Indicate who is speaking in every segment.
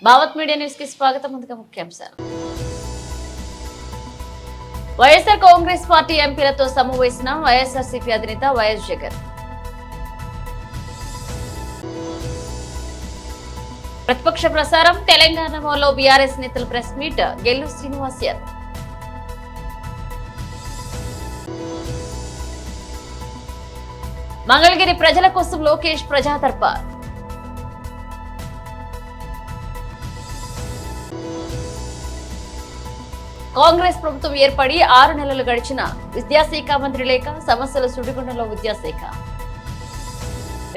Speaker 1: Bhavat media news కి స్వాగతం. ముందుగా ముఖ్యాంశాలు. వైఎస్ఆర్ కాంగ్రెస్ పార్టీ ఎంపీలతో సమావేశం. వైఎస్ఆర్సీపీ అధినేత వైఎస్ జగన్. ప్రతిపక్ష ప్రసారం. తెలంగాణలో బీఆర్ఎస్ నేతల ప్రెస్ మీట్. గెల్లు శ్రీనివాస్ యాదవ్. మంగళగిరి ప్రజల కోసం లోకేష్ ప్రజాదర్బార్. కాంగ్రెస్ ప్రభుత్వం ఏర్పడి 6 నెలలు గడిచిన విద్యాశాఖ మంత్రి లేక సమస్యల సుడిగుండంలో విద్యాశాఖ.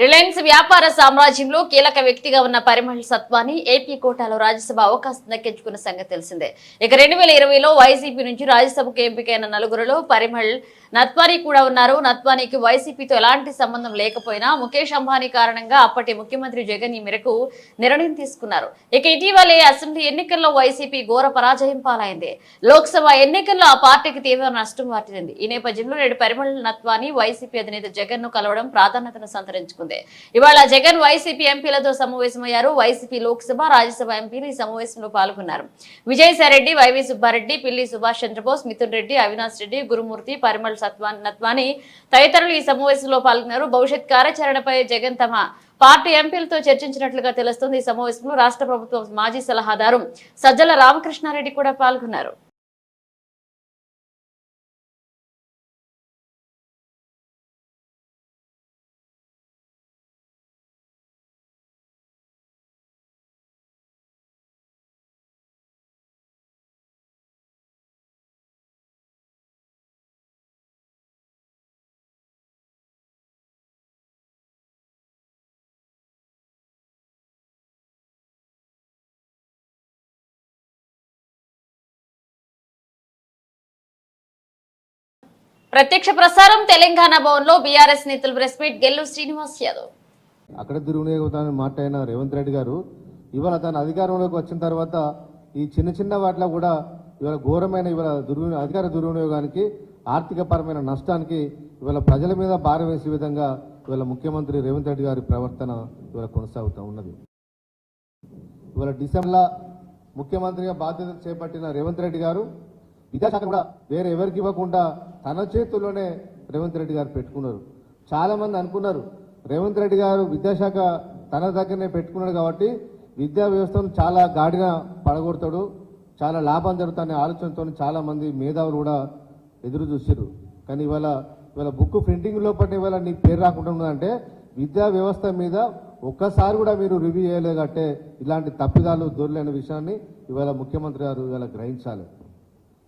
Speaker 1: రిలయన్స్ వ్యాపార సామ్రాజ్యంలో కీలక వ్యక్తిగా ఉన్న పరిమళ్ సత్వాని ఏపీ కోటాలో రాజ్యసభ అవకాశం దక్కించుకున్న సంగతి తెలిసిందే. ఇక 2020లో వైసీపీ నుంచి రాజ్యసభకు ఎంపికైన నలుగురులో పరిమళ్ నత్వానీ కూడా ఉన్నారు. నత్వానీకి వైసీపీతో ఎలాంటి సంబంధం లేకపోయినా ముఖేష్ అంబానీ కారణంగా అప్పటి ముఖ్యమంత్రి జగన్ ఈ మేరకు నిర్ణయం తీసుకున్నారు. ఇక ఇటీవలే అసెంబ్లీ ఎన్నికల్లో వైసీపీ ఘోర పరాజయం పాలైంది. లోక్సభ ఎన్నికల్లో ఆ పార్టీకి తీవ్ర నష్టం వాటిల్లింది. ఈ నేపథ్యంలో నేడు పరిమళ్ నత్వానీ వైసీపీ అధినేత జగన్ ను కలవడం ప్రాధాన్యతను సంతరించుకుంది. ఇవాళ జగన్ వైసీపీ ఎంపీలతో సమావేశమయ్యారు. వైసీపీ లోక్సభ, రాజ్యసభ ఎంపీలు ఈ సమావేశంలో పాల్గొన్నారు. విజయసాయిరెడ్డి, వైవి సుబ్బారెడ్డి, పిల్లి సుభాష్ చంద్రబోస్, మిథున్ రెడ్డి, అవినాష్ రెడ్డి, గురుమూర్తి, పరిమళ్ నత్వానీ తదితరులు ఈ సమావేశంలో పాల్గొన్నారు. భవిష్యత్ కార్యాచరణపై జగన్ తమ పార్టీ ఎంపీలతో చర్చించినట్లుగా తెలుస్తోంది. ఈ సమావేశంలో రాష్ట్ర ప్రభుత్వం మాజీ సలహాదారు సజ్జల రామకృష్ణారెడ్డి కూడా పాల్గొన్నారు. ప్రత్యక్ష ప్రసారం. తెలంగాణ భవన్ లో బీఆర్ఎస్ నేతలు ప్రెస్ మీట్. గెల్లు శ్రీనివాస్ యాదవ్.
Speaker 2: అక్కడ దుర్వినియోగం మాట్లాడిన రేవంత్ రెడ్డి గారు ఇవాళ తన అధికారంలోకి వచ్చిన తర్వాత ఈ చిన్న వాటిలో కూడా ఇవాళ ఘోరమైన అధికార దుర్వినియోగానికి, ఆర్థిక పరమైన నష్టానికి ఇవాళ ప్రజల మీద భారం వేసే విధంగా ఇవాళ ముఖ్యమంత్రి రేవంత్ రెడ్డి గారి ప్రవర్తన ఇవాళ కొనసాగుతూ ఉన్నది. ఇవాళ డిసెంబర్లో ముఖ్యమంత్రిగా బాధ్యతలు చేపట్టిన రేవంత్ రెడ్డి గారు విద్యాశాఖ కూడా వేరే ఎవరికి ఇవ్వకుండా తన చేతుల్లోనే రేవంత్ రెడ్డి గారు పెట్టుకున్నారు. చాలా మంది అనుకున్నారు రేవంత్ రెడ్డి గారు విద్యాశాఖ తన దగ్గరనే పెట్టుకున్నాడు కాబట్టి విద్యా వ్యవస్థను చాలా గాడిన పడగొడతాడు, చాలా లాభం జరుగుతాయనే ఆలోచనతో చాలా మంది మేధావులు కూడా ఎదురు చూసారు. కానీ ఇవాళ బుక్ ప్రింటింగ్ లోపల ఇవాళ నీకు పేరు రాకుండా ఉన్నదంటే విద్యా వ్యవస్థ మీద ఒక్కసారి కూడా మీరు రివ్యూ చేయలేదంటే ఇలాంటి తప్పిదాలు దొరలేని విషయాన్ని ఇవాళ ముఖ్యమంత్రి గారు ఇవాళ గ్రహించాలి.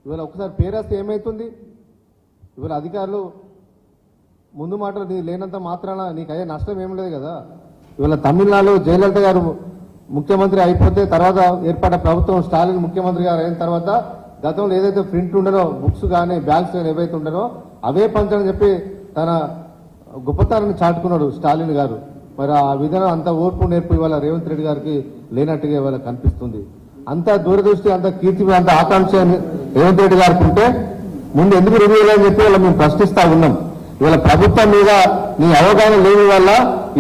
Speaker 2: ఇవాళ ఒకసారి పేరేస్తే ఏమవుతుంది? ఇవాళ అధికారులు ముందు మాటలు నీ లేనంత మాత్రాన నీకు అయ్యే నష్టం ఏం లేదు కదా. ఇవాళ తమిళనాడులో జయలలిత గారు ముఖ్యమంత్రి అయిపోతే తర్వాత ఏర్పడ్డ ప్రభుత్వం స్టాలిన్ ముఖ్యమంత్రి గారు అయిన తర్వాత గతంలో ఏదైతే ప్రింట్ ఉండరో బుక్స్ కానీ బ్యాగ్స్ కానీ ఏవైతే ఉండరో అవే పంచని చెప్పి తన గొప్పతనాన్ని చాటుకున్నాడు స్టాలిన్ గారు. మరి ఆ విధానం అంత ఓర్పు నేర్పు ఇవాళ రేవంత్ రెడ్డి గారికి లేనట్టుగా ఇవాళ కనిపిస్తుంది. అంత దూరదృష్టి, అంత కీర్తి, అంత ఆకాంక్ష రేవంత్ రెడ్డి గారికి ఉంటే ముందు ఎందుకు రివ్యూ అని చెప్పి ఇవాళ మేము ప్రశ్నిస్తా ఉన్నాం. ఇవాళ ప్రభుత్వం మీద నీ అవగాహన లేని వల్ల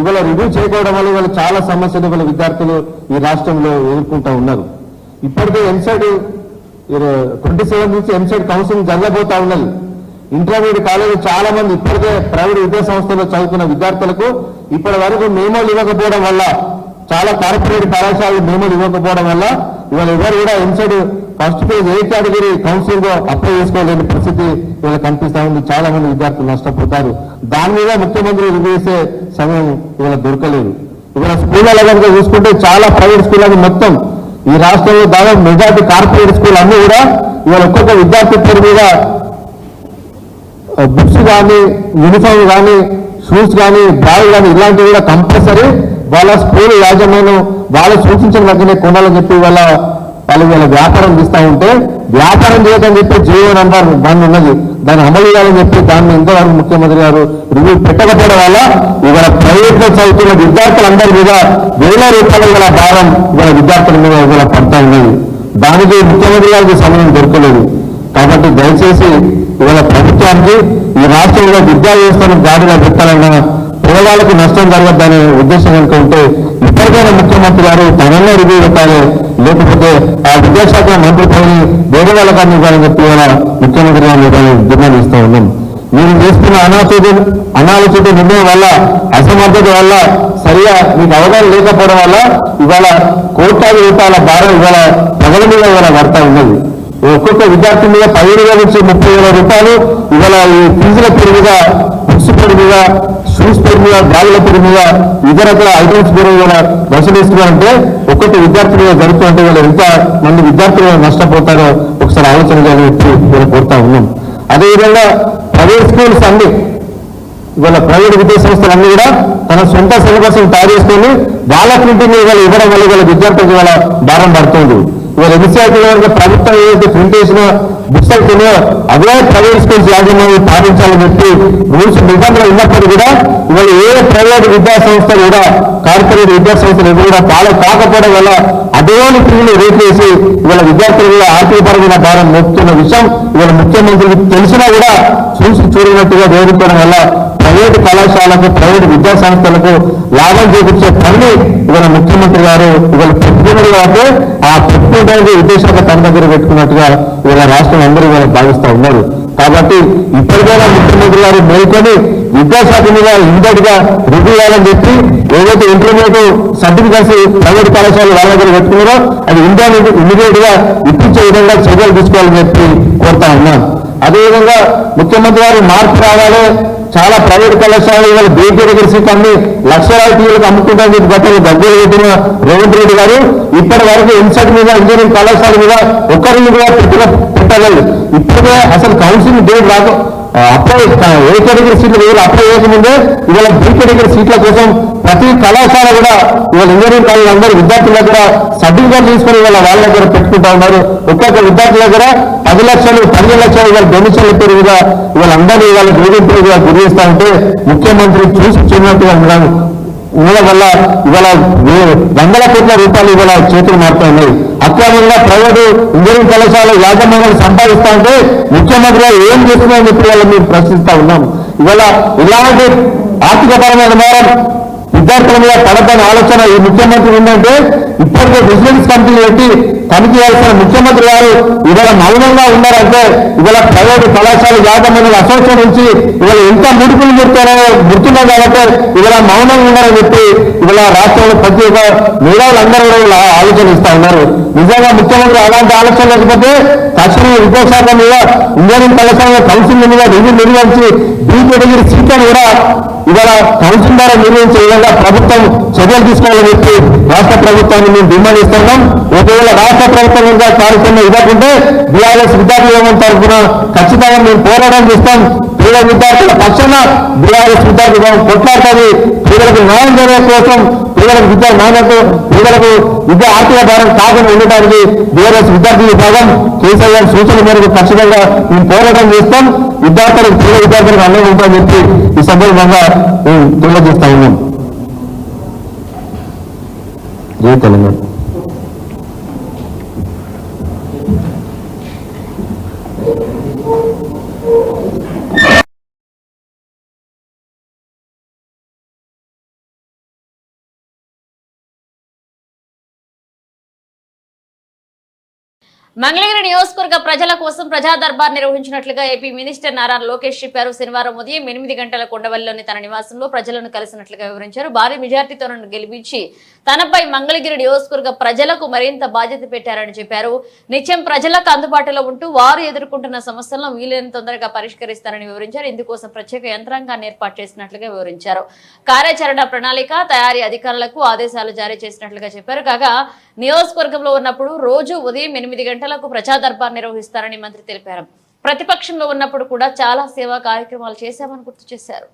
Speaker 2: ఇవాళ రివ్యూ చేయకపోవడం వల్ల ఇవాళ చాలా సమస్యలు ఇవాళ విద్యార్థులు ఈ రాష్ట్రంలో ఎదుర్కొంటూ ఉన్నారు. ఇప్పటికే ఎంసెట్ 27 నుంచి ఎంసెట్ కౌన్సిలింగ్ జరగబోతా ఉన్నది. ఇంటర్మీడియట్ కాలేజీ చాలా మంది ఇప్పటికే ప్రైవేట్ విద్యా సంస్థల్లో చదువుకున్న విద్యార్థులకు ఇప్పటి వరకు మేమోలు ఇవ్వకపోవడం వల్ల, చాలా కార్పొరేట్ కళాశాలలు మేమోలు ఇవ్వకపోవడం వల్ల ఇవాళ ఎవరు కూడా ఎంసెట్ ఫస్ట్ ఫేజ్ ఏ కేటగిరీ కౌన్సిలింగ్ అప్లై చేసుకోలేని పరిస్థితి ఇవాళ కనిపిస్తా ఉంది. చాలా మంది విద్యార్థులు నష్టపోతారు. దాని మీద ముఖ్యమంత్రి రివ్యూ చేసే సమయం ఇవాళ దొరకలేదు. ఇవాళ స్కూళ్ళలో కనుక చూసుకుంటే చాలా ప్రైవేట్ స్కూళ్ళని మొత్తం ఈ రాష్ట్రంలో దాదాపు మెజార్టీ కార్పొరేట్ స్కూల్ అన్ని కూడా ఇవాళ ఒక్కొక్క విద్యార్థి పేరు మీద బుక్స్ కానీ, యూనిఫామ్ కానీ, షూస్ కానీ, బ్యాగ్ కానీ ఇలాంటివి కూడా కంపల్సరీ వాళ్ళ స్కూల్ యాజమాన్యం వాళ్ళు సూచించిన దగ్గరే కొనాలని చెప్పి వాళ్ళ వ్యాపారం తీస్తూ ఉంటే వ్యాపారం చేయదని చెప్పి జీవో నంబర్ 1 ఉన్నది, దాన్ని అమలు చేయాలని చెప్పి దాన్ని ఇంతవరకు ముఖ్యమంత్రి గారు రివ్యూ పెట్టకపోవడం వల్ల ఇవాళ ప్రైవేట్ లో చదువుతున్న విద్యార్థులందరి మీద వేల రూపాయల గల భారం ఇవాళ విద్యార్థుల మీద ఇవాళ పడతా ఉన్నది. దానికి ముఖ్యమంత్రి గారికి సమయం దొరకలేదు. కాబట్టి దయచేసి ఇవాళ ప్రభుత్వానికి ఈ రాష్ట్రంలో విద్యా వ్యవస్థను గాడిగా పెట్టాలన్న పేదవాళ్ళకు నష్టం జరగద్దనే ఉద్దేశం కనుక ఉంటే ఇప్పటికైనా ముఖ్యమంత్రి గారు తననే రివ్యూ పెట్టాలి, లేకపోతే ఆ విద్యాశాఖ మంత్రి పని వేరే వాళ్ళకి అందించాలని చెప్పి ముఖ్యమంత్రి గారు డిమాండ్ ఇస్తూ ఉన్నాం. మీరు చేస్తున్న అనాలోచిత నిర్ణయం వల్ల, అసమర్థత వల్ల, సరిగా మీకు అవగాహన లేకపోవడం వల్ల ఇవాళ కోట్లాది రూపాయల భారం ఇవాళ ప్రజల మీద ఇవాళ పడతా ఉన్నది. ఒక్కొక్క విద్యార్థి మీద 15,000 నుంచి 30,000 రూపాయలు ఇవాళ ఈ ఫీజుల పేరు మీద, బుక్స్ పేరు మీద, షూస్ పేరు మీద, బ్యాగుల పేరు మీద, ఇతరత్ర ఐటమ్స్ పేరు మీద వసూలిస్తున్నారంటే ఒక్కొక్క విద్యార్థి మీద జరుగుతుంటే వీళ్ళు ఎంత మంది విద్యార్థులు నష్టపోతారో ఒకసారి ఆలోచన చెప్పి వీళ్ళు కోరుతా ఉన్నాం. అదేవిధంగా ప్రైవేట్ స్కూల్స్ అన్ని ఇవాళ ప్రైవేట్ విద్యా సంస్థలన్నీ కూడా తన సొంత సిలబస్ తయారు చేసుకొని వాళ్ళ ప్రింటింగ్ ఇవాళ ఇవ్వడం వల్ల ఇవాళ విద్యార్థులకు ఇవాళ భారం పడుతుంది. ఇవాళ ఎన్సీఆర్టీ ప్రభుత్వం ఏదైతే ప్రింట్ చేసిన బుక్స్ అవుతున్నాయో అదే ప్రైవేట్ స్కూల్స్ యాజమాన్యం పాటించాలని చెప్పి రూల్స్ నిబంధనలు ఉన్నప్పుడు కూడా ఇవాళ ఏ ప్రైవేట్ విద్యా సంస్థ కూడా, కార్పొరేట్ విద్యా సంస్థలు కూడా ఫాలో కాకపోవడం వల్ల అదేని ఫీజులు రేట్ చేసి ఇవాళ విద్యార్థులు కూడా ఆర్థికపరమైన భారం మోపుతున్న విషయం ఇవాళ ముఖ్యమంత్రికి తెలిసినా కూడా చూసి చూడనట్టుగా వేడుకోవడం వల్ల ప్రైవేటు కళాశాలకు, ప్రైవేటు విద్యా సంస్థలకు లాభం చేకూర్చే పని ఇవాళ ముఖ్యమంత్రి గారు ఇవాళ పెట్టుకున్నది కాబట్టి ఆ పెట్టుకుంటే విద్యాశాఖ తన దగ్గర పెట్టుకున్నట్టుగా ఇవాళ రాష్ట్రం అందరూ ఇవాళ భావిస్తూ ఉన్నారు. కాబట్టి ఇప్పటికైనా ముఖ్యమంత్రి గారు మేల్కొని విద్యాశాఖ మీద ఇమ్మీడియట్ గా రివ్యూ చేయాలని చెప్పి ఏదైతే ఇంటర్మీడియట్ సర్టిఫికెట్స్ ప్రైవేట్ కళాశాలలు వాళ్ళ దగ్గర పెట్టుకున్నారో అది ఇమ్మీడియట్ గా ఇప్పించే విధంగా చర్యలు తీసుకోవాలని చెప్పి కోరుతా ఉన్నాం. అదేవిధంగా ముఖ్యమంత్రి గారు మార్పు రావాలి, చాలా ప్రైవేట్ కళాశాలలు ఇవాళ బీటీ దగ్గర సీట్ అన్ని లక్షలాది టీలకు అమ్ముకుంటారని చెప్పి గతంలో దగ్గర పెట్టిన రేవంత్ రెడ్డి గారు ఇప్పటి వరకు ఎంసెట్ మీద, ఇంజనీరింగ్ కళాశాల మీద ఒక్కరిని కూడా పెట్టలేదు. ఇప్పుడే అసలు కౌన్సిలింగ్ డేట్ రాక అప్లై ఏ కేటగిరీ సీట్లు వేయాలి అప్లై చేయకముందే ఇవాళ బీ కేటగిరీ సీట్ల కోసం ప్రతి కళాశాల కూడా ఇవాళ ఇంజనీరింగ్ కాలేజ్ అందరూ విద్యార్థుల దగ్గర సర్టిఫికేట్ తీసుకుని ఇవాళ వాళ్ళ దగ్గర పెట్టుకుంటా ఉన్నారు. ఒక్కొక్క విద్యార్థుల దగ్గర 10 లక్షలు 15 లక్షలు ఇవాళ డొనేషన్ల పేరు మీద ఇవాళ అందరూ ఇవాళ వేధింపులుగా గురి చేస్తా ఉంటే ముఖ్యమంత్రి చూసి చూడనట్టుగా ఉండడం వల్ల ఇవాళ 100 కోట్ల రూపాయలు ఇవాళ చేతులు మారుతా ఉన్నాయి. అక్రమంగా ప్రైవేటు ఇంజనీరింగ్ కళాశాల యాజమాన్యాలు సంపాదిస్తా ఉంటే ముఖ్యమంత్రి గారు ఏం చేస్తున్నారని చెప్పి ఇవాళ మేము ప్రశ్నిస్తా ఉన్నాం. ఇవాళ ఇలాంటి ఆర్థికపరమైన భారం విద్యార్థుల మీద పడద్దనే ఆలోచన ఈ ముఖ్యమంత్రి ఉందంటే ఇప్పటికే విజిలెన్స్ కమిటీలు పెట్టి తనిఖీ చేయాల్సిన ముఖ్యమంత్రి గారు ఇవాళ మౌనంగా ఉన్నారంటే ఇవాళ ప్రైవేటు కళాశాల యాజమాన్యాల అసోసియేషన్ నుంచి ఇవాళ ఎంత ముడుపులు ముడుతున్నాయి కాబట్టి ఇవాళ మౌనంగా ఉన్నారని చెప్పి ఇవాళ రాష్ట్రంలో ప్రతి ఒక్క మేధావులందరూ కూడా ఆలోచన ఇస్తా ఉన్నారు. నిజంగా ముఖ్యమంత్రి అలాంటి ఆలోచన లేకపోతే తక్షణ విద్యాశాఖ మీద, ఇంజనీరింగ్ కళాశాల కౌన్సిలింగ్ మీద రివ్యూ నిర్వహించి బీ కేటగిరీ సీట్లను కూడా ఇవాళ కౌన్సిల్ ద్వారా నిర్వహించే విధంగా ప్రభుత్వం చర్యలు తీసుకోవాలని చెప్పి రాష్ట్ర ప్రభుత్వాన్ని మేము డిమాండ్ ఇస్తున్నాం. ఒకవేళ రాష్ట్ర ప్రభుత్వం ఇంకా కార్యక్రమం ఇవ్వకుంటే బీఆర్ఎస్ విద్యార్థి యోగం తరఫున ఖచ్చితంగా మేము పోరాటం చేస్తాం. పేద విద్యార్థుల పక్షాన బీఆర్ఎస్ విద్యార్థి యోగం కొట్లాడుతుంది. పేదలకు న్యాయం చేయడం కోసం, పేదలకు విద్యా నాణ్యత, పేదలకు విద్యా ఆర్థిక భారం కాకుండా ఉండటానికి బీఆర్ఎస్ విద్యార్థి విభాగం కేసీఆర్ సూచన మేరకు ఖచ్చితంగా మేము పోరాటం చేస్తాం. విద్యార్థులకు, పేద విద్యార్థులకు అండగా ఉంటామని చెప్పి ఈ సందర్భంగా మేము తెలియజేస్తా ఉన్నాం. జై తెలంగాణ.
Speaker 1: మంగళగిరి నియోజకవర్గ ప్రజల కోసం ప్రజా దర్బార్ నిర్వహించినట్లుగా ఏపీ మినిస్టర్ నారా లోకేష్ చెప్పారు. శనివారం ఉదయం 8 గంటల కొండవల్లిలోని తన నివాసంలో ప్రజలను కలిసినట్లుగా వివరించారు. భారీ మెజార్టీతో నన్ను గెలిపించి తనపై మంగళగిరి నియోజకవర్గ ప్రజలకు మరింత బాధ్యత పెట్టారని చెప్పారు. నిత్యం ప్రజలకు అందుబాటులో ఉంటూ వారు ఎదుర్కొంటున్న సమస్యలను వీలైనంత తొందరగా పరిష్కరిస్తారని వివరించారు. ఇందుకోసం ప్రత్యేక యంత్రాంగాన్ని ఏర్పాటు చేసినట్లుగా వివరించారు. కార్యాచరణ ప్రణాళిక తయారీ అధికారులకు ఆదేశాలు జారీ చేసినట్లుగా చెప్పారు. కాగా నియోజకవర్గంలో ఉన్నప్పుడు రోజు ఉదయం 8 గంటలకు ప్రజా దర్బార్ నిర్వహిస్తారని మంత్రి తెలిపారు. ప్రతిపక్షంలో ఉన్నప్పుడు కూడా చాలా సేవా కార్యక్రమాలు చేశామని గుర్తు చేశారు.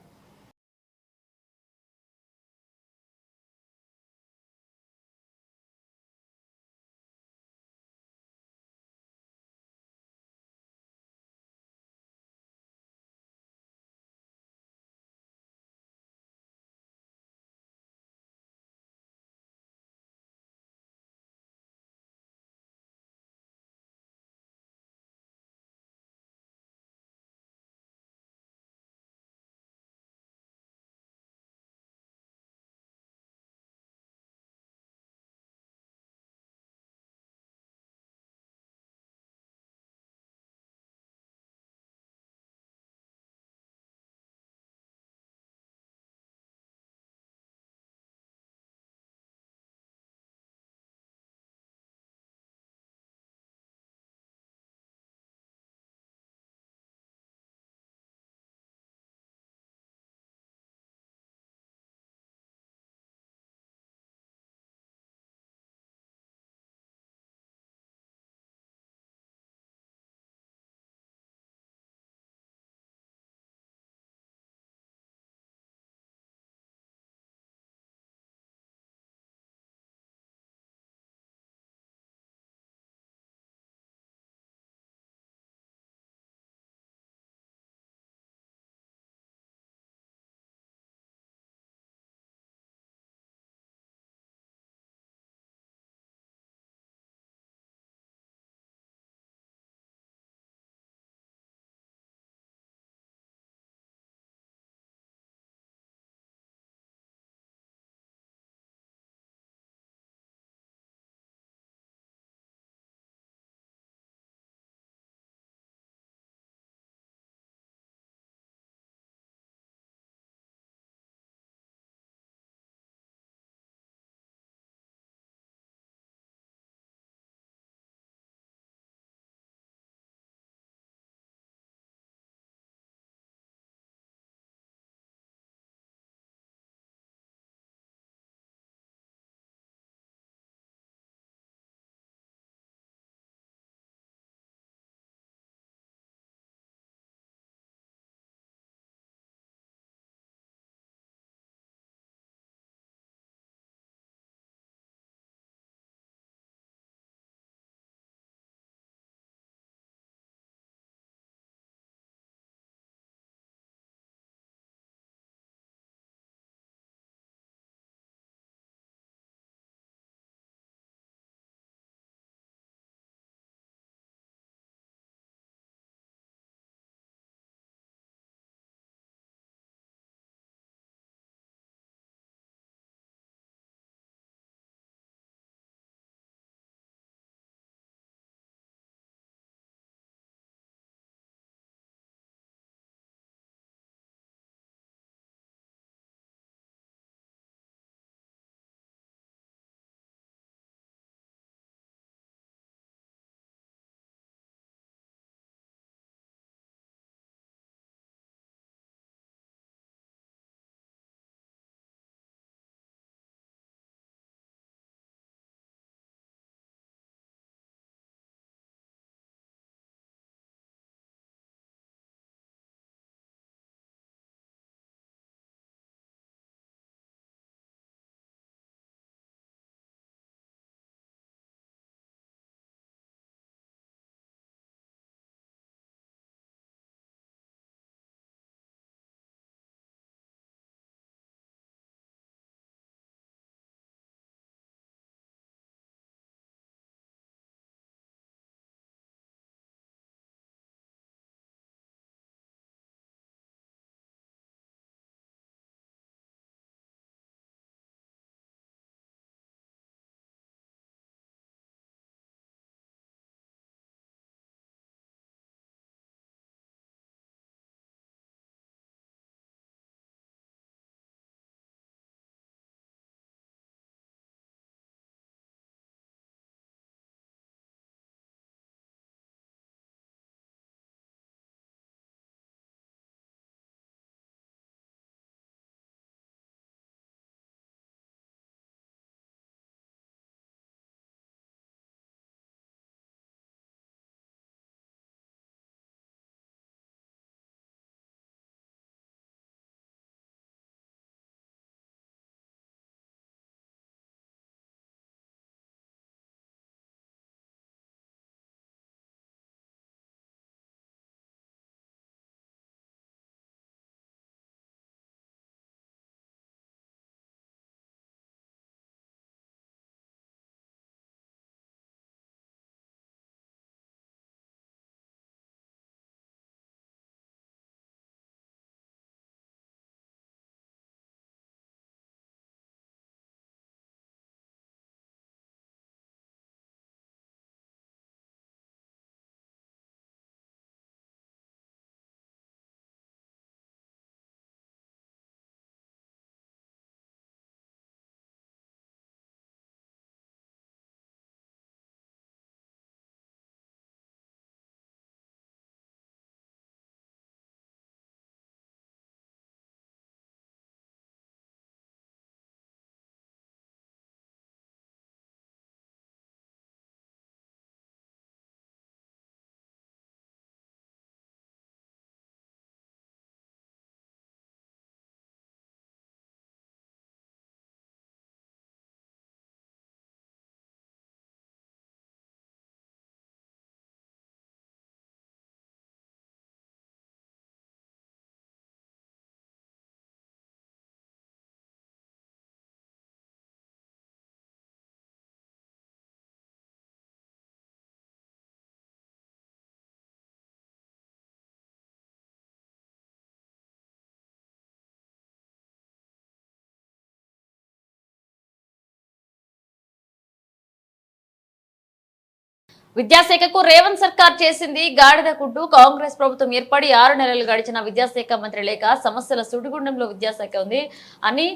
Speaker 1: విద్యాశాఖకు రేవంత్ సర్కార్ చేసింది గాడిద కుట్టు. కాంగ్రెస్ ప్రభుత్వం ఏర్పడి 6 నెలలు గడిచిన విద్యాశాఖ మంత్రి లేక సమస్యల సుడిగుండంలో విద్యాశాఖ ఉంది అని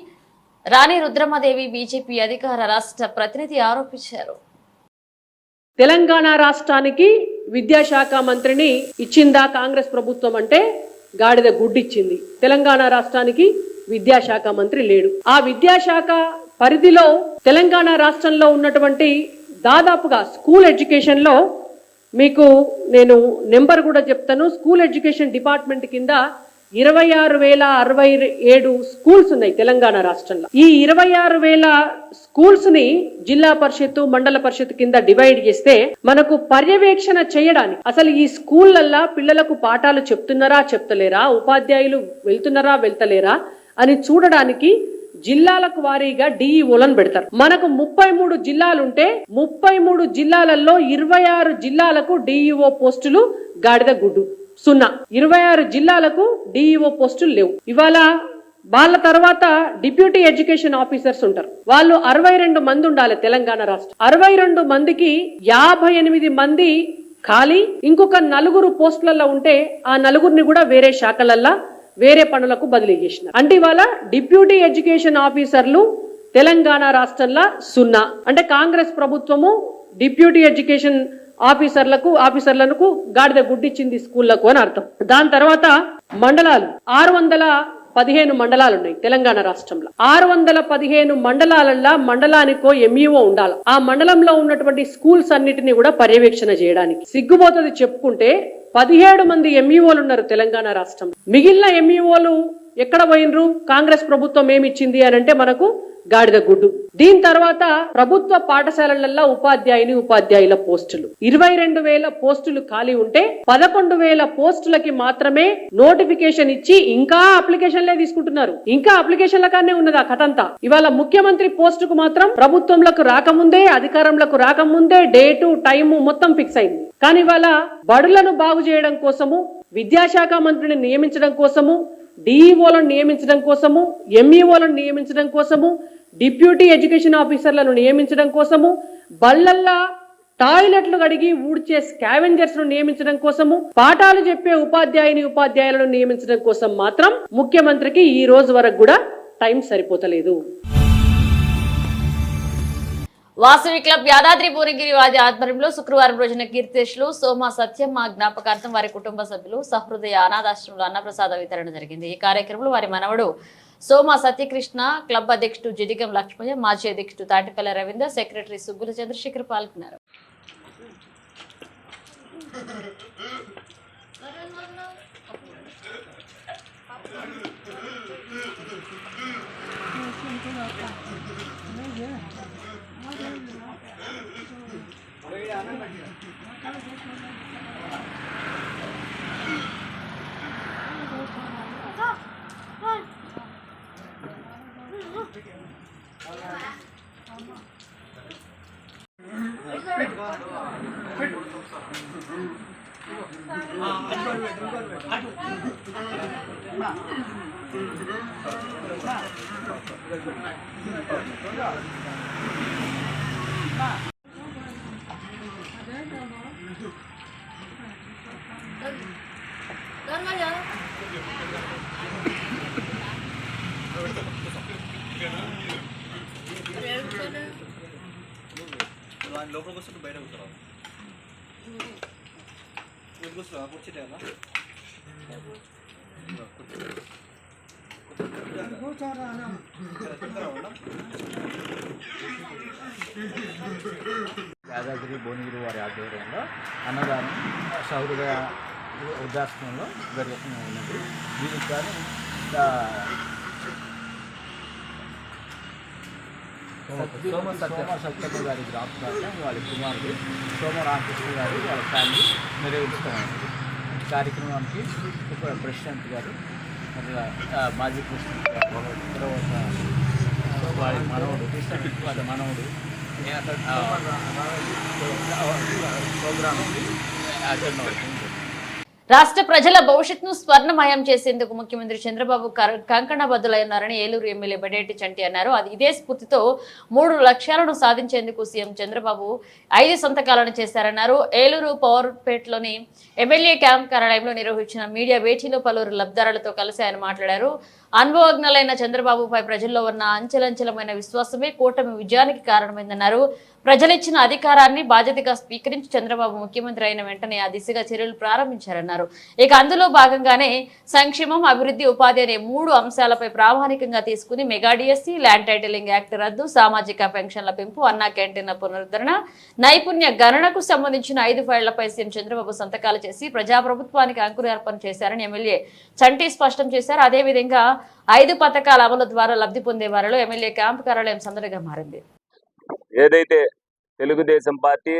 Speaker 1: రాణి రుద్రమదేవి బీజేపీ అధికార రాష్ట్ర ప్రతినిధి ఆరోపించారు.
Speaker 3: తెలంగాణ రాష్ట్రానికి విద్యాశాఖ మంత్రిని ఇచ్చిందా కాంగ్రెస్ ప్రభుత్వం అంటే గాడిద గుడ్డిచ్చింది. తెలంగాణ రాష్ట్రానికి విద్యాశాఖ మంత్రి లేడు. ఆ విద్యాశాఖ పరిధిలో తెలంగాణ రాష్ట్రంలో ఉన్నటువంటి దాదాపుగా స్కూల్ ఎడ్యుకేషన్ లో మీకు నేను నెంబర్ కూడా చెప్తాను. స్కూల్ ఎడ్యుకేషన్ డిపార్ట్మెంట్ కింద 26,067 స్కూల్స్ ఉన్నాయి తెలంగాణ రాష్ట్రంలో. ఈ 26,000 స్కూల్స్ ని జిల్లా పరిషత్ మండల పరిషత్ కింద డివైడ్ చేస్తే మనకు పర్యవేక్షణ చేయడానికి అసలు ఈ స్కూళ్ళల్లో పిల్లలకు పాఠాలు చెప్తున్నారా చెప్తలేరా, ఉపాధ్యాయులు వెళ్తున్నారా వెళ్తలేరా అని చూడడానికి జిల్లాలకు వారీగా డిఈఓలను పెడతారు. మనకు 33 జిల్లాలుంటే 33 జిల్లాలలో 26 జిల్లాలకు డిఈఓ పోస్టులు గాడిద గుడ్డు 0. 26 జిల్లాలకు డిఈఓ పోస్టులు లేవు. ఇవాళ వాళ్ళ తర్వాత డిప్యూటీ ఎడ్యుకేషన్ ఆఫీసర్స్ ఉంటారు. వాళ్ళు 62 మంది ఉండాలి తెలంగాణ రాష్ట్రం. 62 మందికి 58 మంది ఖాళీ, ఇంకొక 4 పోస్టులలో ఉంటే ఆ 4 కూడా వేరే శాఖలల్లో వేరే పనులకు బదిలీ చేసినారు. అంటే ఇవాళ డిప్యూటీ ఎడ్యుకేషన్ ఆఫీసర్లు తెలంగాణ రాష్ట్రంలో 0. అంటే కాంగ్రెస్ ప్రభుత్వము డిప్యూటీ ఎడ్యుకేషన్ ఆఫీసర్లకు గాడిద గుడ్డిచ్చింది స్కూళ్లకు అని అర్థం. దాని తర్వాత మండలాలు 615 మండలాలు ఉన్నాయి తెలంగాణ రాష్ట్రంలో. 615 మండలాలలో మండలానికో ఎంఈఓ ఉండాలి. ఆ మండలంలో ఉన్నటువంటి స్కూల్స్ అన్నిటినీ కూడా పర్యవేక్షణ చేయడానికి. సిగ్గుపోతుంది చెప్పుకుంటే 17 మంది ఎంఈఓలు ఉన్నారు తెలంగాణ రాష్ట్రంలో. మిగిలిన ఎంఈఓలు ఎక్కడ పోయినరు? కాంగ్రెస్ ప్రభుత్వం ఏమిచ్చింది అని అంటే మనకు గాడిద గుడ్డు. దీని తర్వాత ప్రభుత్వ పాఠశాలలలో ఉపాధ్యాయుల పోస్టులు 22,000 పోస్టులు ఖాళీ ఉంటే 11,000 పోస్టులకి మాత్రమే నోటిఫికేషన్ ఇచ్చి ఇంకా అప్లికేషన్లే తీసుకుంటున్నారు. ఇంకా అప్లికేషన్ల కానే ఉన్నది ఆ కథంతా. ఇవాళ ముఖ్యమంత్రి పోస్టుకు మాత్రం ప్రభుత్వంలోకి రాకముందే, అధికారంలోకి రాకముందే డేటు టైము మొత్తం ఫిక్స్ అయింది. కానీ ఇవాళ బడులను బాగు చేయడం కోసము, విద్యాశాఖ మంత్రిని నియమించడం కోసము, డిఈఓలను నియమించడం కోసము, ఎంఈఓలను నియమించడం కోసము, డిప్యూటీ ఎడ్యుకేషన్ ఆఫీసర్లను నియమించడం కోసము, బళ్ళల్లా టాయిలెట్లు కడిగి ఊడ్చే స్కావెంజర్స్ ను నియమించడం కోసము, పాఠాలు చెప్పే ఉపాధ్యాయులను నియమించడం కోసం మాత్రం ముఖ్యమంత్రికి ఈ రోజు వరకు కూడా టైం సరిపోతలేదు.
Speaker 1: వాసవి క్లబ్ యాదాద్రి భువనగిరి వాది ఆధ్వర్యంలో శుక్రవారం రోజున కీర్తిశేషులు సోమ సత్యమ్మ జ్ఞాపకార్థం వారి కుటుంబ సభ్యులు సహృదయ అనాథాశ్రమంలో అన్నప్రసాద వితరణ జరిగింది. ఈ కార్యక్రమంలో వారి మనవడు సోమ సత్యకృష్ణ, క్లబ్ అధ్యక్షుడు జిడిగం లక్ష్మయ్య, మాజీ అధ్యక్షుడు తాటిపల్లి రవీందర్, సెక్రటరీ సుగ్గుల చంద్రశేఖర్ పాల్గొన్నారు.
Speaker 4: లోపలికి వస్తుంటే బయట కూర్చోరా కూర్చోరా కూర్చుంటే కదా
Speaker 5: యాదాద్రి భువనగిరి వారి ఆధ్వర్యంలో అన్నదానం సహృదయ వృద్ధాశ్రమంలో జరుగుతూనే ఉన్నది. దీనికి కానీ సోమ సత్యమ్మ గారి జ్ఞాపకార్థం వాళ్ళ కుమారుడు సోమ రామకృష్ణ గారు వాళ్ళ ఫ్యామిలీ నిర్వహిస్తామన్నది. ఈ కార్యక్రమానికి ప్రెసిడెంట్ గారు మాజీ ప్రెసిడెంట్ తర్వాత వారి మనవడు ప్రోగ్రామ్ అటెండ్ అవుతుంది.
Speaker 1: రాష్ట్ర ప్రజల భవిష్యత్తును స్వర్ణమయం చేసేందుకు ముఖ్యమంత్రి చంద్రబాబు కంకణబద్దులయ్యారని ఏలూరు ఎమ్మెల్యే బడేటి చంటి అన్నారు. అది ఇదే స్ఫూర్తితో 3 లక్ష్యాలను సాధించేందుకు సీఎం చంద్రబాబు 5 సంతకాలను చేశారన్నారు. ఏలూరు పవర్పేటలోని ఎమ్మెల్యే క్యాంప్ కార్యాలయంలో నిర్వహించిన మీడియా భేటీలో పలువురు లబ్ధిదారులతో కలిసి ఆయన మాట్లాడారు. అనుభవజ్ఞులైన చంద్రబాబుపై ప్రజల్లో ఉన్న అంచెలంచెలమైన విశ్వాసమే కూటమి విజయానికి కారణమైందన్నారు. ప్రజలిచ్చిన అధికారాన్ని బాధ్యతగా స్వీకరించి చంద్రబాబు ముఖ్యమంత్రి అయిన వెంటనే ఆ దిశగా చర్యలు ప్రారంభించారన్నారు. ఇక అందులో భాగంగానే సంక్షేమం, అభివృద్ధి, ఉపాధి అనే 3 అంశాలపై ప్రామాణికంగా తీసుకుని mega DSC, land titling act రద్దు, సామాజిక పెన్షన్ల పెంపు, అన్నా క్యాంటీన్ల పునరుద్ధరణ, నైపుణ్య గణనకు సంబంధించిన 5 ఫైళ్లపై సీఎం చంద్రబాబు సంతకాలు చేసి ప్రజాప్రభుత్వానికి అంకురార్పణ చేశారని ఎమ్మెల్యే చంటి స్పష్టం చేశారు. అదేవిధంగా 5 పథకాల అమలు ద్వారా లబ్ధి పొందే వారిలో ఎమ్మెల్యే క్యాంపు కార్యాలయం సందడిగా మారింది.
Speaker 6: ఏదైతే Telugu Desam party,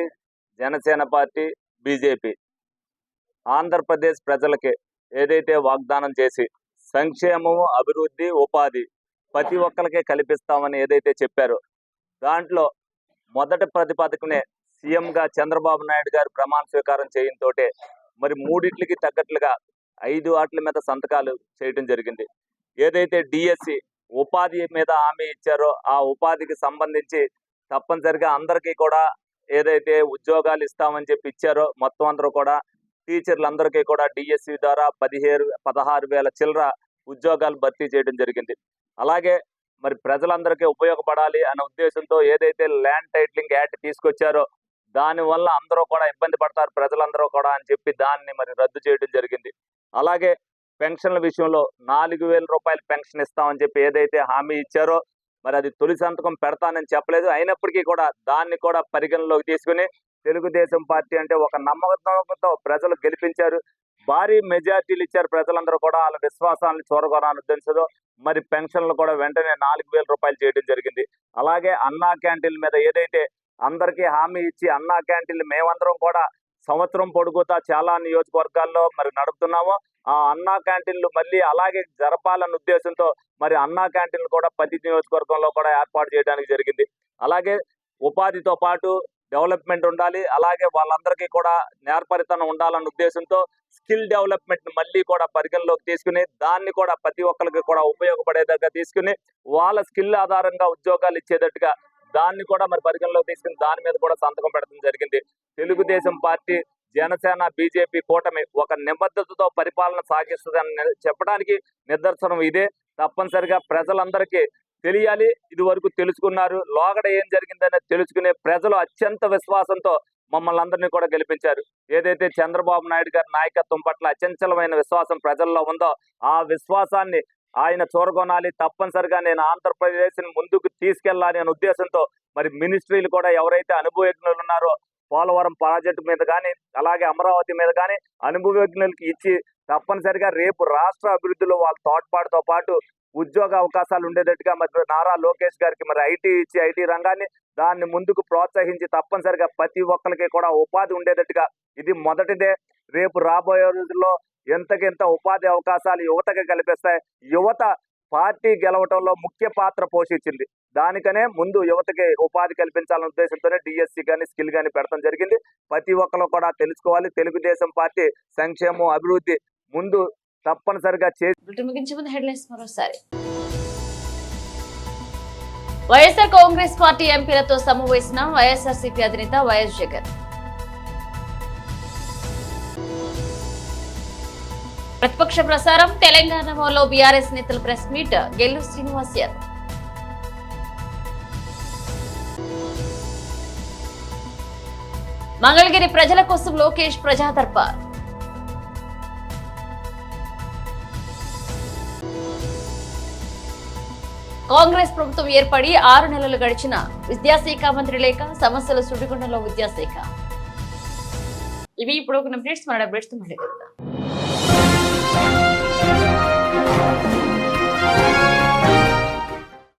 Speaker 6: Janasena party, BJP Andhra Pradesh ప్రజలకి ఏదైతే వాగ్దానం చేసి సంక్షేమము, అభివృద్ధి, ఉపాధి ప్రతి ఒక్కరికి కల్పిస్తామని ఏదైతే చెప్పారో దాంట్లో మొదటి ప్రతిపాదకనే సీఎంగా చంద్రబాబు నాయుడు గారు ప్రమాణ స్వీకారం చేయడంతో మరి 3 తగ్గట్లుగా 5 వాటి మీద సంతకాలు చేయడం జరిగింది. ఏదైతే డిఎస్సి ఉపాధి మీద హామీ ఇచ్చారో ఆ ఉపాధికి సంబంధించి తప్పనిసరిగా అందరికీ కూడా ఏదైతే ఉద్యోగాలు ఇస్తామని చెప్పి ఇచ్చారో మొత్తం అందరూ కూడా టీచర్లందరికీ కూడా డిఎస్సి ద్వారా 16,000 చిల్లర ఉద్యోగాలు భర్తీ చేయడం జరిగింది. అలాగే మరి ప్రజలందరికీ ఉపయోగపడాలి అనే ఉద్దేశంతో ఏదైతే ల్యాండ్ టైటిలింగ్ యాక్ట్ తీసుకొచ్చారో దానివల్ల అందరూ కూడా ఇబ్బంది పడతారు ప్రజలందరూ కూడా అని చెప్పి దాన్ని మరి రద్దు చేయడం జరిగింది. అలాగే పెన్షన్ల విషయంలో 4,000 రూపాయలు పెన్షన్ ఇస్తామని చెప్పి ఏదైతే హామీ ఇచ్చారో మరి అది తొలి సంతకం పెడతానని చెప్పలేదు. అయినప్పటికీ కూడా దాన్ని కూడా పరిగణలోకి తీసుకుని తెలుగుదేశం పార్టీ అంటే ఒక నమ్మకంతో ప్రజలు గెలిపించారు. భారీ మెజార్టీలు ఇచ్చారు ప్రజలందరూ కూడా. వాళ్ళ విశ్వాసాన్ని చూరగొనాలని ఉద్దేశంతో మరి పెన్షన్లు కూడా వెంటనే 4,000 రూపాయలు చేయడం జరిగింది. అలాగే అన్నా క్యాంటీన్ల మీద ఏదైతే అందరికీ హామీ ఇచ్చి అన్నా క్యాంటీన్లు మేమందరం కూడా సంవత్సరం పొడుగుతా చాలా నియోజకవర్గాల్లో మరి నడుపుతున్నాము. ఆ అన్నా క్యాంటీన్లు మళ్ళీ అలాగే జరపాలన్న ఉద్దేశంతో మరి అన్నా క్యాంటీన్లు కూడా ప్రతి నియోజకవర్గంలో కూడా ఏర్పాటు చేయడానికి జరిగింది. అలాగే ఉపాధితో పాటు డెవలప్మెంట్ ఉండాలి. అలాగే వాళ్ళందరికీ కూడా నేర్పరితనం ఉండాలన్న ఉద్దేశంతో స్కిల్ డెవలప్మెంట్ మళ్ళీ కూడా పరిగణలోకి తీసుకుని దాన్ని కూడా ప్రతి ఒక్కరికి కూడా ఉపయోగపడేదాకా తీసుకుని వాళ్ళ స్కిల్ ఆధారంగా ఉద్యోగాలు ఇచ్చేటట్టుగా దాన్ని కూడా మరి పరిగణలోకి తీసుకుని దాని మీద కూడా సంతకం పెట్టడం జరిగింది. తెలుగుదేశం పార్టీ, జనసేన, బీజేపీ కూటమి ఒక నిబద్ధతతో పరిపాలన సాగిస్తుందని చెప్పడానికి నిదర్శనం ఇదే. తప్పనిసరిగా ప్రజలందరికీ తెలియాలి. ఇది వరకు తెలుసుకున్నారు. లోగడ ఏం జరిగిందనేది తెలుసుకునే ప్రజలు అత్యంత విశ్వాసంతో మమ్మల్ని అందరినీ కూడా గెలిపించారు. ఏదైతే చంద్రబాబు నాయుడు గారి నాయకత్వం పట్ల అచంచలమైన విశ్వాసం ప్రజల్లో ఉందో ఆ విశ్వాసాన్ని ఆయన చూరగొనాలి. తప్పనిసరిగా నేను ఆంధ్రప్రదేశ్ని ముందుకు తీసుకెళ్లాలి అనే ఉద్దేశంతో మరి మినిస్ట్రీలు కూడా ఎవరైతే అనుభవజ్ఞులు ఉన్నారో పోలవరం ప్రాజెక్టు మీద కానీ అలాగే అమరావతి మీద కానీ అనుభవజ్ఞులకి ఇచ్చి తప్పనిసరిగా రేపు రాష్ట్ర అభివృద్ధిలో వాళ్ళ తోడ్పాటుతో పాటు ఉద్యోగ అవకాశాలు ఉండేటట్టుగా మరి నారా లోకేష్ గారికి మరి ఐటీ ఇచ్చి ఐటీ రంగాన్ని దాన్ని ముందుకు ప్రోత్సహించి తప్పనిసరిగా ప్రతి ఒక్కరికి కూడా ఉపాధి ఉండేటట్టుగా ఇది మొదటిదే. రేపు రాబోయే రోజుల్లో ఎంతకెంత ఉపాధి అవకాశాలు యువతకి కల్పిస్తాయి. యువత పార్టీ గెలవటంలో ముఖ్య పాత్ర పోషించింది. దానికనే ముందు యువతకి ఉపాధి కల్పించాలనే ఉద్దేశంతోనే డిఎస్సి కానీ స్కిల్ కానీ పెడతాం జరిగింది. ప్రతి ఒక్కరు కూడా తెలుసుకోవాలి. తెలుగుదేశం పార్టీ సంక్షేమం, అభివృద్ధి ముందు తప్పనిసరిగా
Speaker 1: మరోసారి వైఎస్ఆర్ కాంగ్రెస్ పార్టీ ఎంపీలతో సమావేశం వైఎస్ఆర్సీపీ అధినేత వైఎస్ జగన్. ప్రతిపక్ష ప్రసారం తెలంగాణలో బీఆర్ఎస్ నేతల ప్రెస్ మీట్ గెల్లు శ్రీనివాస్ యాదవ్. మంగళగిరి ప్రజల కోసం లోకేష్ ప్రజా దర్బార్. కాంగ్రెస్ ప్రభుత్వం ఏర్పడి 6 నెలలు గడిచిన విద్యాశాఖ మంత్రి లేక సమస్యల సుడిగుండంలో విద్యాశాఖ. ఇవి ఇప్పుడు ఒక అప్డేట్స్. మన అప్డేట్స్ తో మళ్ళీ కలుద్దాం.